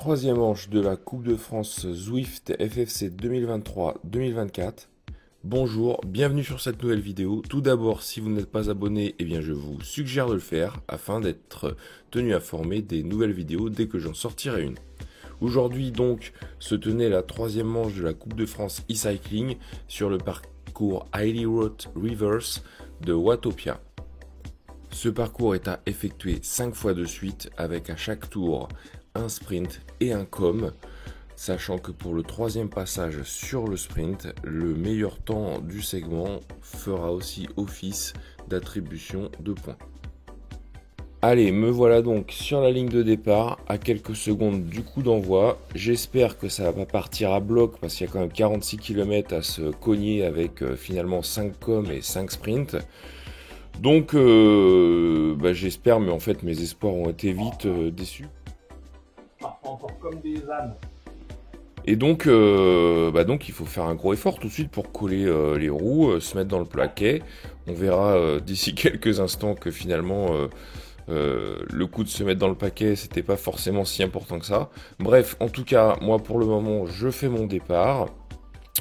troisième manche de la Coupe de France Zwift FFC 2023-2024. Bonjour, bienvenue sur cette nouvelle vidéo. Tout d'abord, si vous n'êtes pas abonné, eh bien je vous suggère de le faire afin d'être tenu informé des nouvelles vidéos dès que j'en sortirai une. Aujourd'hui donc se tenait la troisième manche de la Coupe de France e-cycling sur le parcours Highly Road Reverse de Watopia. Ce parcours est à effectuer 5 fois de suite avec à chaque tour un sprint et un com, sachant que pour le troisième passage sur le sprint, le meilleur temps du segment fera aussi office d'attribution de points. Allez, me voilà donc sur la ligne de départ, à quelques secondes du coup d'envoi. J'espère que ça va pas partir à bloc parce qu'il y a quand même 46 km à se cogner avec finalement 5 coms et 5 sprints. Donc j'espère, mais en fait mes espoirs ont été vite déçus. Parfois encore comme des ânes. Et donc, il faut faire un gros effort tout de suite pour coller les roues, se mettre dans le plaquet. On verra d'ici quelques instants que finalement le coup de se mettre dans le paquet, c'était pas forcément si important que ça. Bref, en tout cas, moi pour le moment, je fais mon départ,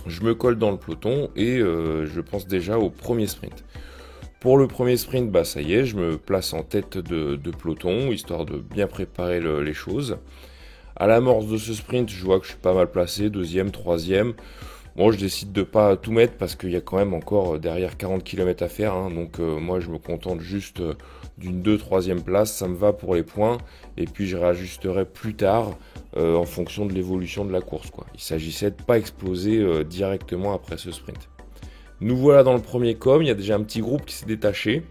je me colle dans le peloton et je pense déjà au premier sprint. Pour le premier sprint, ça y est, je me place en tête de peloton, histoire de bien préparer les choses. À l'amorce de ce sprint, je vois que je suis pas mal placé, deuxième, troisième. Moi, je décide de pas tout mettre parce qu'il y a quand même encore derrière 40 km à faire. Donc moi, je me contente juste d'une 2-3e place, ça me va pour les points. Et puis je réajusterai plus tard en fonction de l'évolution de la course, quoi. Il s'agissait de pas exploser directement après ce sprint. Nous voilà dans le premier com, il y a déjà un petit groupe qui s'est détaché.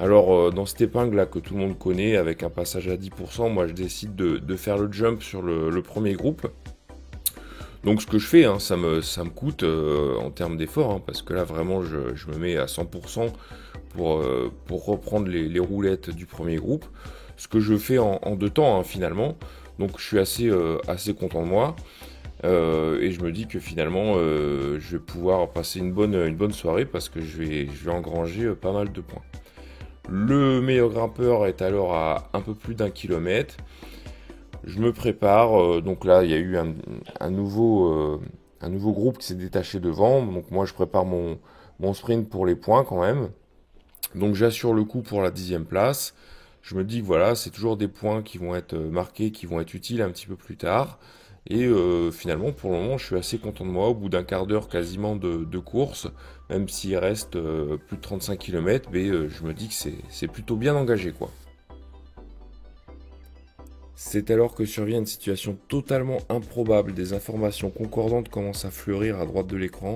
Alors dans cette épingle là que tout le monde connaît avec un passage à 10%, moi je décide de faire le jump sur le premier groupe. Donc ce que je fais, ça me coûte en termes d'effort, parce que là vraiment je me mets à 100% pour reprendre les roulettes du premier groupe. Ce que je fais en deux temps finalement. Donc je suis assez content de moi. Et je me dis que finalement je vais pouvoir passer une bonne soirée parce que je vais engranger pas mal de points. Le meilleur grimpeur est alors à un peu plus d'1 kilomètre. Je me prépare, donc là il y a eu un nouveau groupe qui s'est détaché devant, donc moi je prépare mon sprint pour les points quand même. Donc j'assure le coup pour la 10e place. Je me dis que voilà, c'est toujours des points qui vont être marqués, qui vont être utiles un petit peu plus tard. Et finalement, pour le moment, je suis assez content de moi. Au bout d'un quart d'heure quasiment de course, même s'il reste plus de 35 km, je me dis que c'est plutôt bien engagé, quoi. C'est alors que survient une situation totalement improbable. Des informations concordantes commencent à fleurir à droite de l'écran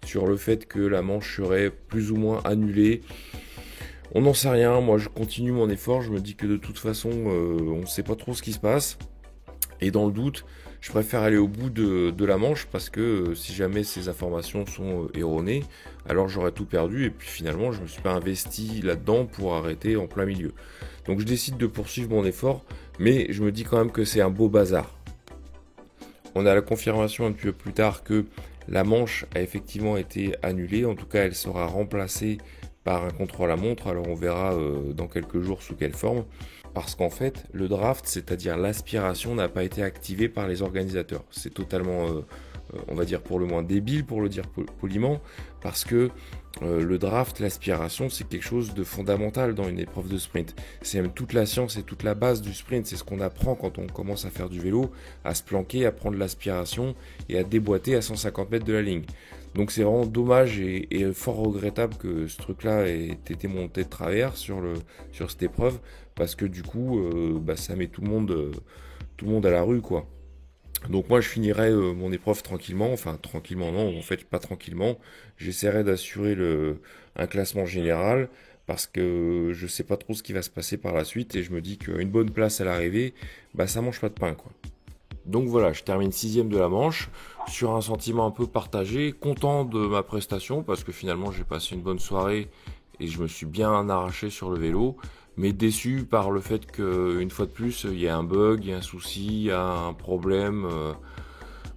sur le fait que la manche serait plus ou moins annulée. On n'en sait rien, moi je continue mon effort, je me dis que de toute façon on ne sait pas trop ce qui se passe. Et dans le doute, je préfère aller au bout de la manche parce que si jamais ces informations sont erronées, alors j'aurais tout perdu et puis finalement je ne me suis pas investi là-dedans pour arrêter en plein milieu. Donc je décide de poursuivre mon effort, mais je me dis quand même que c'est un beau bazar. On a la confirmation un petit peu plus tard que la manche a effectivement été annulée, en tout cas elle sera remplacée par un contre-la-montre, alors on verra dans quelques jours sous quelle forme. Parce qu'en fait, le draft, c'est-à-dire l'aspiration, n'a pas été activé par les organisateurs. C'est totalement, on va dire pour le moins débile, pour le dire poliment, parce que le draft, l'aspiration, c'est quelque chose de fondamental dans une épreuve de sprint. C'est même toute la science et toute la base du sprint. C'est ce qu'on apprend quand on commence à faire du vélo, à se planquer, à prendre l'aspiration et à déboîter à 150 mètres de la ligne. Donc c'est vraiment dommage et fort regrettable que ce truc-là ait été monté de travers sur cette épreuve, parce que du coup, ça met tout le monde à la rue, quoi. Donc moi je finirai mon épreuve tranquillement, enfin tranquillement non, en fait pas tranquillement, j'essaierai d'assurer un classement général parce que je sais pas trop ce qui va se passer par la suite et je me dis qu'une bonne place à l'arrivée, ça mange pas de pain, quoi. Donc voilà, je termine 6e de la manche sur un sentiment un peu partagé, content de ma prestation parce que finalement j'ai passé une bonne soirée et je me suis bien arraché sur le vélo, mais déçu par le fait qu'une fois de plus il y a un bug, il y a un souci, il y a un problème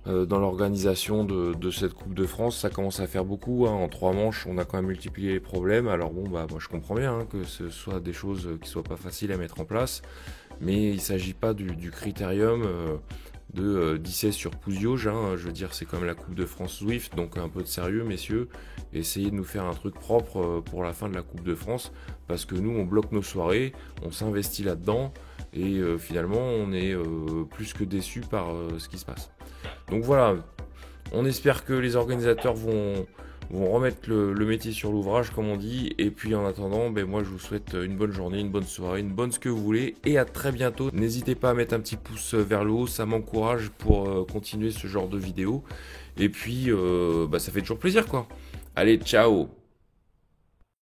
dans l'organisation de cette Coupe de France. Ça commence à faire beaucoup, en 3 manches on a quand même multiplié les problèmes. Alors bon, moi je comprends bien que ce soit des choses qui soient pas faciles à mettre en place, mais il ne s'agit pas du critérium de 17 sur Pouziauge, hein. Je veux dire, c'est quand même la Coupe de France Zwift, donc un peu de sérieux, messieurs. Essayez de nous faire un truc propre pour la fin de la Coupe de France, parce que nous, on bloque nos soirées, on s'investit là-dedans, et finalement, on est plus que déçus par ce qui se passe. Donc voilà, on espère que les organisateurs vont remettre le métier sur l'ouvrage, comme on dit. Et puis en attendant, moi je vous souhaite une bonne journée, une bonne soirée, une bonne ce que vous voulez. Et à très bientôt. N'hésitez pas à mettre un petit pouce vers le haut, ça m'encourage pour continuer ce genre de vidéo. Et puis ça fait toujours plaisir quoi. Allez, ciao!